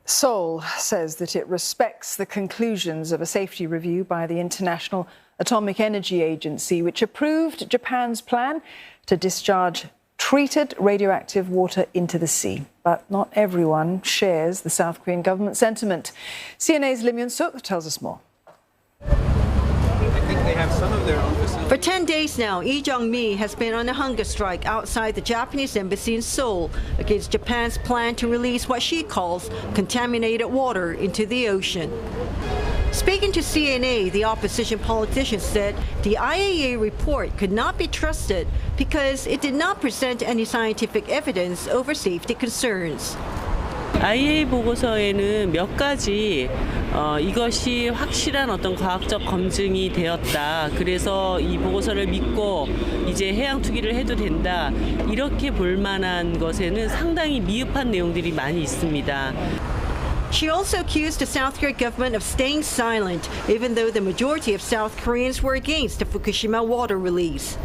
Seoul says that it respects the conclusions of a safety review by the International Atomic Energy Agency, which approved Japan's plan to discharge treated radioactive water into the sea. But not everyone shares the South Korean government sentiment. CNA's Lim Yun-suk tells us more. They have some of their own facilities. For 10 days now, Lee Jong-mi has been on a hunger strike outside the Japanese embassy in Seoul against Japan's plan to release what she calls contaminated water into the ocean. Speaking to CNA, the opposition politician said the IAEA report could not be trusted because it did not present any scientific evidence over safety concerns. IAEA 보고서에는 몇 가지 이것이 확실한 어떤 과학적 검증이 되었다. 그래서 이 보고서를 믿고 이제 해양 투기를 해도 된다. 이렇게 볼 만한 것에는 상당히 미흡한 내용들이 많이 있습니다. She also accused the South Korean government of staying silent, even though the majority of South Koreans were against the Fukushima water release.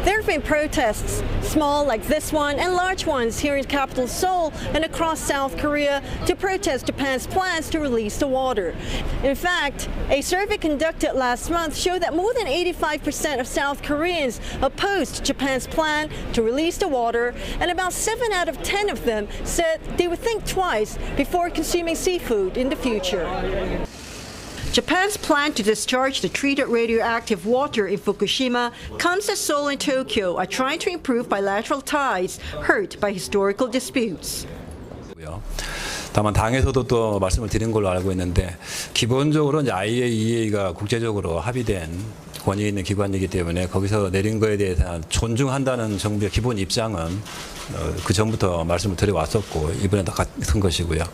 There have been protests, small like this one and large ones here in capital Seoul and across South Korea to protest Japan's plans to release the water. In fact, a survey conducted last month showed that more than 85% of South Koreans opposed Japan's plan to release the water, and about 7 out of 10 of them said they would think twice before consuming seafood in the future. Japan's plan to discharge the treated radioactive water in Fukushima comes as Seoul and Tokyo are trying to improve bilateral ties hurt by historical disputes. 다만 당에서도 또 말씀을 드린 걸로 알고 있는데 기본적으로 이제 IAEA가 국제적으로 합의된 권위 있는 기관이기 때문에 거기서 내린 거에 대해서 존중한다는 정부의 기본 입장은 그 전부터 말씀을 드려왔었고 이번에 다 같은 것이고요.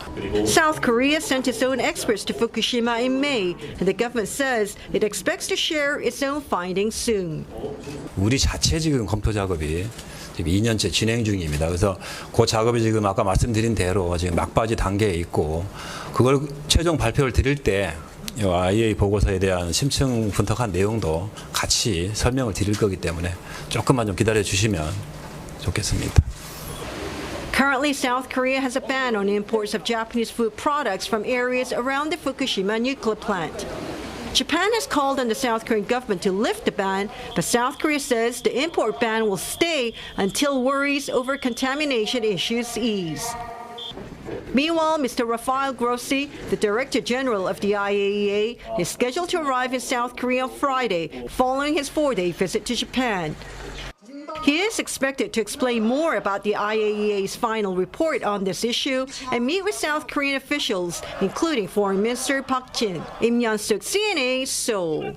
South Korea sent its own experts to Fukushima in May, and the government says it expects to share its own findings soon. 우리 자체 지금 검토 작업이 지금 2년째 진행 중입니다. 그래서 그 작업이 지금 아까 말씀드린 대로 지금 막바지 단계에 있고 그걸 최종 발표를 드릴 때 IAEA 보고서에 대한 심층 분석한 내용도 같이 설명을 드릴 거기 때문에 조금만 좀 기다려 주시면 좋겠습니다. Currently, South Korea has a ban on imports of Japanese food products from areas around the Fukushima nuclear plant. Japan has called on the South Korean government to lift the ban, but South Korea says the import ban will stay until worries over contamination issues ease. Meanwhile, Mr. Rafael Grossi, the Director General of the IAEA, is scheduled to arrive in South Korea on Friday, following his 4-day visit to Japan. He is expected to explain more about the IAEA's final report on this issue and meet with South Korean officials, including Foreign Minister Park Jin. Im Yun-suk, CNA, Seoul.